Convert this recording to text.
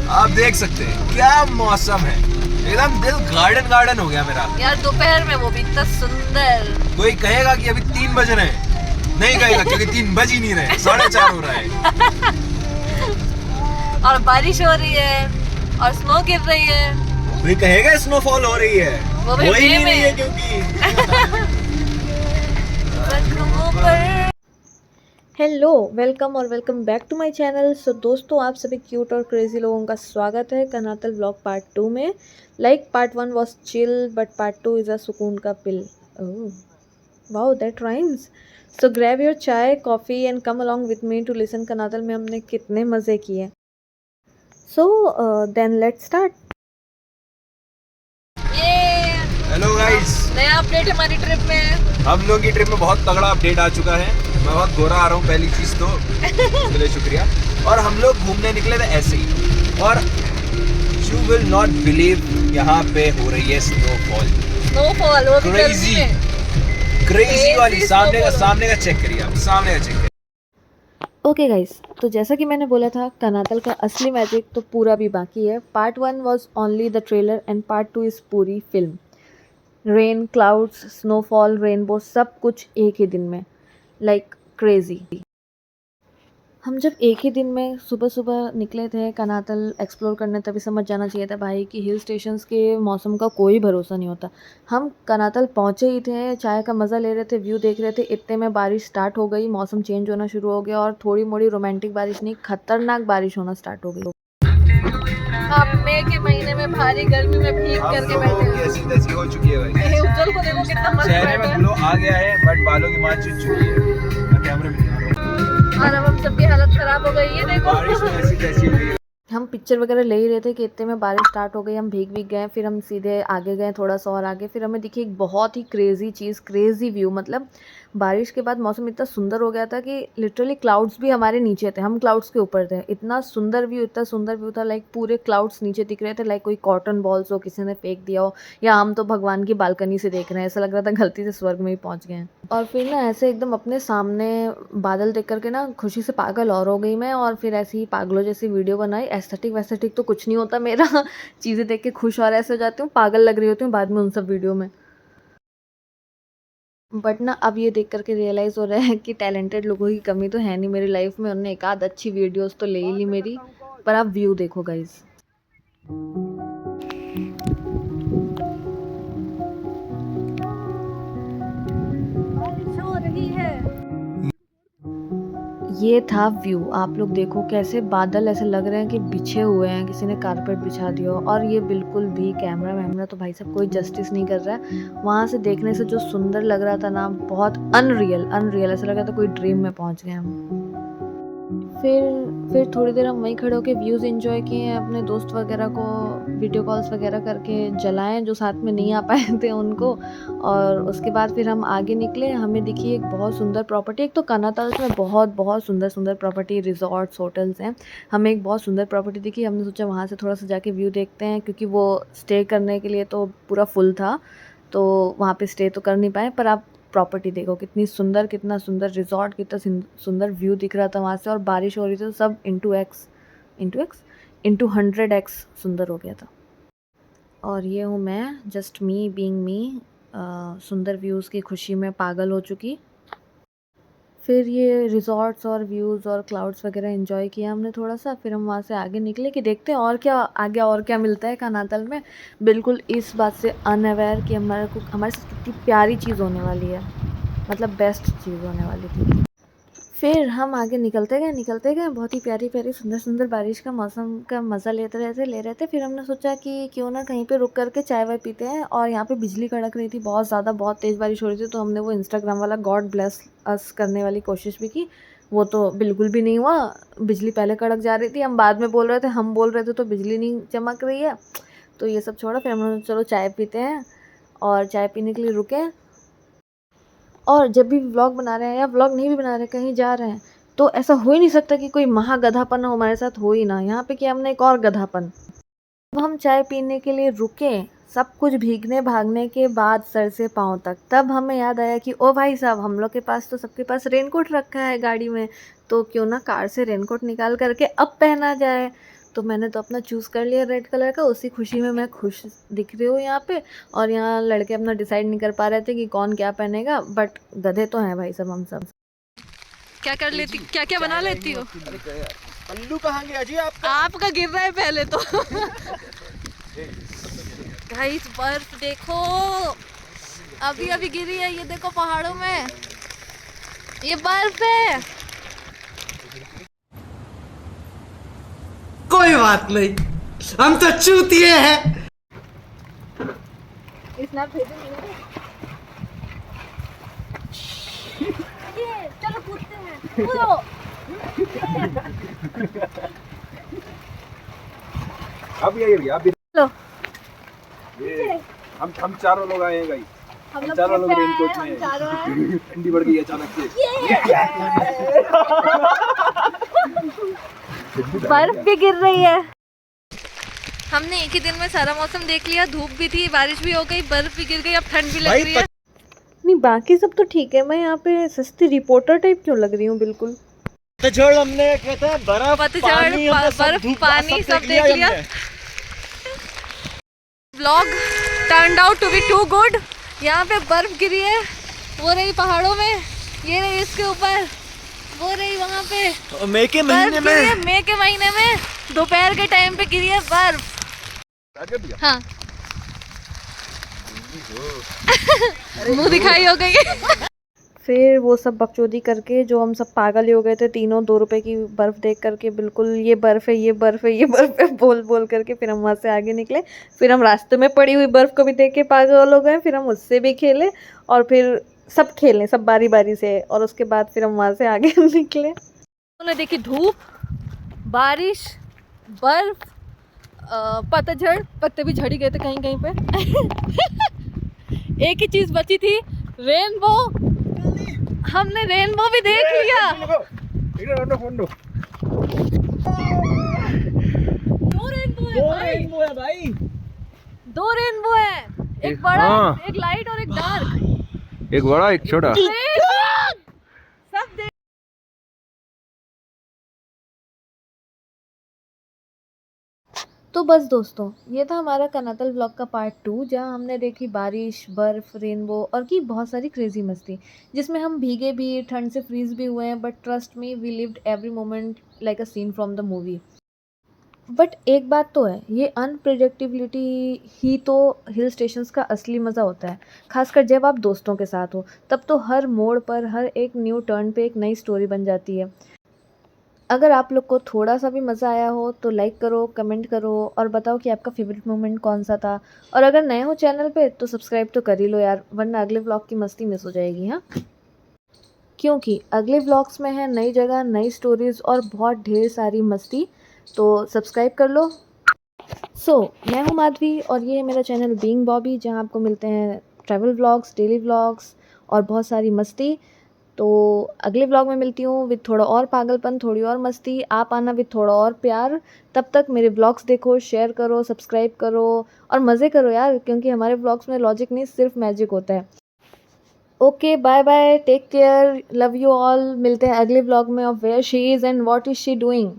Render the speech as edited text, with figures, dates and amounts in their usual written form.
आप देख सकते हैं क्या मौसम है, एकदम दिल गार्डन गार्डन हो गया मेरा यार। दोपहर में वो भी इतना सुंदर। कोई कहेगा कि अभी 3 बज रहे हैं, नहीं कहेगा क्योंकि 3 बज ही नहीं रहे, 4:30 हो रहा है। और बारिश हो रही है और स्नो गिर रही है। कोई कहेगा स्नोफॉल हो रही है, वो भी हो ही मई नहीं रही है में। क्योंकि हेलो, वेलकम और welcome back to my channel. So दोस्तों, आप सभी क्यूट और क्रेजी लोगों का स्वागत है कनातल व्लॉग पार्ट 2 में। Like part 1 was chill but part 2 is a सुकून का pill. Oh wow, that rhymes. So grab your chai coffee and come along with me to listen. Kanatal में हमने कितने मज़े किए। So then let's start. ये हेलो गाइस, नया अपडेट हमारी ट्रिप में। हम लोग की ट्रिप में बहुत तगड़ा अपडेट आ चुका है। मैं बहुत गोरा आ रहा हूँ, पहली चीज तो उसके लिए शुक्रिया। और हम लोग घूमने निकले थे ऐसे ही, और यू विल नॉट बिलीव यहाँ पे हो रही है स्नोफॉल। स्नोफॉल, वो भी गर्मी क्रेजी में। क्रेजी वाली। Crazy सामने का snowfall। चेक करिए आप, सामने का चेक करिए। ओके गाइस, तो जैसा कि मैंने बोला था, कनातल का असली मैजिक तो पूरा भी बाकी है। Part 1 was only the trailer and part 2 is पूरी film. Rain, clouds, snowfall, rainbow, सब कुछ एक ही दिन में, लाइक क्रेजी। हम जब एक ही दिन में सुबह सुबह निकले थे कनातल एक्सप्लोर करने, तभी समझ जाना चाहिए था भाई कि हिल स्टेशंस के मौसम का कोई भरोसा नहीं होता। हम कनातल पहुँचे ही थे, चाय का मज़ा ले रहे थे, व्यू देख रहे थे, इतने में बारिश स्टार्ट हो गई, मौसम चेंज होना शुरू हो गया। और थोड़ी मोड़ी रोमांटिक बारिश नहीं, खतरनाक बारिश होना स्टार्ट हो गई। हम मई के महीने में भारी गर्मी में भीग हम करके लोगों बैठे की हैं। ऐसी तैसी हो चुकी है भाई। उज्जवल को देखो कितना मस्त चेहरे बैठा में है। ग्लो आ गया है, बट बालों की मार चुट चुकी है। मैं कैमरे में दिखा रहा हूँ। और अब हम सबकी हालत खराब हो गई है, देखो। बारिश में ऐसी तैसी हुई है। हम पिक्चर वगैरह ले ही रहे थे कि इतने में बारिश स्टार्ट हो गई, हम भीग भीग गए। फिर हम सीधे आगे गए, थोड़ा सा और आगे, फिर हमें दिखी एक बहुत ही क्रेजी चीज़, क्रेजी व्यू। मतलब बारिश के बाद मौसम इतना सुंदर हो गया था कि लिटरली क्लाउड्स भी हमारे नीचे थे, हम क्लाउड्स के ऊपर थे। इतना सुंदर व्यू, इतना सुंदर व्यू था, लाइक पूरे क्लाउड्स नीचे दिख रहे थे, लाइक कोई कॉटन बॉल्स हो किसी ने फेंक दिया हो, या हम तो भगवान की बालकनी से देख रहे हैं। ऐसा लग रहा था गलती से स्वर्ग में ही पहुंच गए हैं। और फिर ना ऐसे एकदम अपने सामने बादल देख करके ना खुशी से पागल और हो गई मैं। और फिर ऐसे ही पागलों जैसी वीडियो बनाई। एस्थेटिक वेस्थेटिक तो कुछ नहीं होता मेरा चीज़ें देख के खुश और ऐसे हो जाती हूँ, पागल लग रही होती हूँ बाद में उन सब वीडियो में। बट ना अब ये देख करके रियलाइज़ हो रहा है कि टैलेंटेड लोगों की कमी तो है नहीं मेरी लाइफ में। उन्होंने एक आध अच्छी वीडियोस तो ले ही ली मेरी, पर आप व्यू देखो गाइज। बारिश हो रही है। ये था व्यू, आप लोग देखो कैसे बादल ऐसे लग रहे हैं कि बिछे हुए हैं, किसी ने कारपेट बिछा दिया हो। और ये बिल्कुल भी कैमरा वैमरा तो भाई साहब कोई जस्टिस नहीं कर रहा है। वहाँ से देखने से जो सुंदर लग रहा था ना, बहुत अनरियल अनरियल, ऐसा लग रहा था कोई ड्रीम में पहुँच गए हम। फिर थोड़ी देर हम वहीं खड़े होकर व्यूज़ एंजॉय किए, अपने दोस्त वगैरह को वीडियो कॉल्स वगैरह करके जलाएं जो साथ में नहीं आ पाए थे उनको। और उसके बाद फिर हम आगे निकले, हमें दिखी एक बहुत सुंदर प्रॉपर्टी। एक तो कनातल में बहुत बहुत सुंदर सुंदर प्रॉपर्टी, रिजॉर्ट्स, होटल्स हैं। हमें एक बहुत सुंदर प्रॉपर्टी दिखी, हमने सोचा वहाँ से थोड़ा सा जाके व्यू देखते हैं, क्योंकि वो स्टे करने के लिए तो पूरा फुल था, तो वहाँ पे स्टे तो कर नहीं पाए। पर आप प्रॉपर्टी देखो कितनी सुंदर, कितना सुंदर रिजॉर्ट, कितना सुंदर व्यू दिख रहा था वहाँ से। और बारिश हो रही थी तो सब इंटू 100x सुंदर हो गया था। और ये हूँ मैं, जस्ट मी बीइंग मी, सुंदर व्यूज़ की खुशी में पागल हो चुकी। फिर ये रिजॉर्ट्स और व्यूज़ और क्लाउड्स वगैरह एंजॉय किया हमने थोड़ा सा। फिर हम वहाँ से आगे निकले कि देखते हैं और क्या आगे, और क्या मिलता है कनातल में। बिल्कुल इस बात से अनअवेयर कि हमारे साथ कितनी प्यारी चीज़ होने वाली है, मतलब बेस्ट चीज़ होने वाली थी। फिर हम आगे निकलते गए, बहुत ही प्यारी प्यारी सुंदर सुंदर बारिश का मौसम का मज़ा ले रहे थे। फिर हमने सोचा कि क्यों ना कहीं पे रुक करके चाय वाय पीते हैं। और यहाँ पे बिजली कड़क रही थी बहुत ज़्यादा, बहुत तेज़ बारिश हो रही थी, तो हमने वो इंस्टाग्राम वाला गॉड ब्लेस अस करने वाली कोशिश भी की। वो तो बिल्कुल भी नहीं हुआ, बिजली पहले कड़क जा रही थी, हम बाद में बोल रहे थे, हम बोल रहे थे तो बिजली नहीं चमक रही है। तो ये सब छोड़ा, फिर हमने चलो चाय पीते हैं, और चाय पीने के लिए रुके। और जब भी व्लॉग बना रहे हैं या व्लॉग नहीं भी बना रहे, कहीं जा रहे हैं, तो ऐसा हो ही नहीं सकता कि कोई महागधापन हमारे साथ हो ही ना। यहाँ पे किया हमने एक और गधापन। अब हम चाय पीने के लिए रुके, सब कुछ भीगने भागने के बाद सर से पाँव तक, तब हमें याद आया कि ओ भाई साहब, हम लोग के पास तो सबके पास रेनकोट रखा है गाड़ी में, तो क्यों ना कार से रेनकोट निकाल करके अब पहना जाए। तो मैंने तो अपना चूज़ कर लिया रेड कलर का, उसी खुशी में मैं खुश दिख रही हूँ यहाँ पे। और यहाँ लड़के अपना डिसाइड नहीं कर पा रहे थे कि कौन क्या पहनेगा, बट गधे तो हैं भाई सब हम सब। क्या कर लेती, क्या क्या बना लेती हो? पल्लू कहाँ गया जी आपका? आपका गिर रहा है पहले तो। गाइस बर्फ देखो, अभी अभी गिरी है, ये देखो पहाड़ों में ये बर्फ है। कोई बात नहीं, हम तो चूतिए हैं। चलो कूदते हैं, कूदो। अब ये गया अभी। लो। ये हम चारों लोग आए हैं गाइस। हम लोग चारों लोग कैसे रेनकोट आए? हम में चारों हैं। ठंडी बढ़ गई अचानक से। बर्फ भी गिर रही है। हमने एक ही दिन में सारा मौसम देख लिया, धूप भी थी, बारिश भी हो गई, बर्फ भी गिर गई, अब ठंड भी लग रही है। नहीं बाकी सब तो ठीक है, मैं यहाँ पे सस्ती रिपोर्टर टाइप क्यों लग रही हूँ बिल्कुल। पतझड़ हमने कहते हैं बर्फ पतझड़, पानी, हमने सब बर्फ, धूप पानी सब देख हमने। लिया। Vlog turned out to be too good. यहाँ पे बर्फ गिरी है, वो रही पहाड़ों में, ये रही इसके ऊपर, वो रही वहाँ पे। और मई के बर्फ महीने गिरी है, में मई के महीने में दोपहर के टाइम पे गिरी है बर्फ। हाँ। मुंह दिखाई हो गई। फिर वो सब बकचोदी करके जो हम सब पागल ही हो गए थे तीनों, 2 रुपए की बर्फ़ देख करके बिल्कुल ये बर्फ़ है, ये बर्फ़ है, ये बर्फ़ है बोल बोल करके फिर हम वहाँ से आगे निकले। फिर हम रास्ते में पड़ी हुई बर्फ़ को भी देख के पागल हो गए, फिर हम उससे भी खेले और फिर सब खेलें सब बारी बारी से, और उसके बाद फिर हम वहाँ से आगे निकले। उन्होंने देखी धूप, बारिश, बर्फ, पतझड़, पत्ते भी झड़ ही गए थे कहीं कहीं पे। एक ही चीज बची थी, रेनबो। हमने रेनबो भी देख लिया। दो रेनबो है भाई। दो रेनबो है, एक बड़ा, एक लाइट और एक डार्क। एक बड़ा एक छोटा। सब देख। तो बस दोस्तों, ये था हमारा कनातल व्लॉग का पार्ट 2, जहाँ हमने देखी बारिश, बर्फ़, रेनबो और की बहुत सारी क्रेज़ी मस्ती, जिसमें हम भीगे भी, ठंड से फ्रीज़ भी हुए हैं, but trust me we lived every moment like a scene from the movie. But एक बात तो है, ये अनप्रिडिक्टेबिलिटी ही तो हिल स्टेशंस का असली मज़ा होता है, खासकर जब आप दोस्तों के साथ हो, तब तो हर मोड़ पर, हर एक न्यू टर्न पे एक नई स्टोरी बन जाती है। अगर आप लोग को थोड़ा सा भी मज़ा आया हो तो लाइक करो, कमेंट करो और बताओ कि आपका फेवरेट मोमेंट कौन सा था। और अगर नए हो चैनल पे तो सब्सक्राइब तो कर ही लो यार, वरना अगले व्लॉग की मस्ती मिस हो जाएगी। हाँ, क्योंकि अगले व्लॉग्स में है नई जगह, नई स्टोरीज़ और बहुत ढेर सारी मस्ती, तो सब्सक्राइब कर लो। मैं हूँ माधवी और ये है मेरा चैनल बीइंग बॉबी, जहाँ आपको मिलते हैं ट्रैवल व्लॉग्स, डेली व्लॉग्स और बहुत सारी मस्ती। तो अगले व्लॉग में मिलती हूँ विद थोड़ा और पागलपन, थोड़ी और मस्ती। आप आना विद थोड़ा और प्यार। तब तक मेरे व्लॉग्स देखो, शेयर करो, सब्सक्राइब करो और मज़े करो यार, क्योंकि हमारे व्लॉग्स में लॉजिक नहीं सिर्फ मैजिक होता है। Okay, bye bye, take care, love you all. मिलते हैं अगले व्लॉग में of where she is and what is she doing.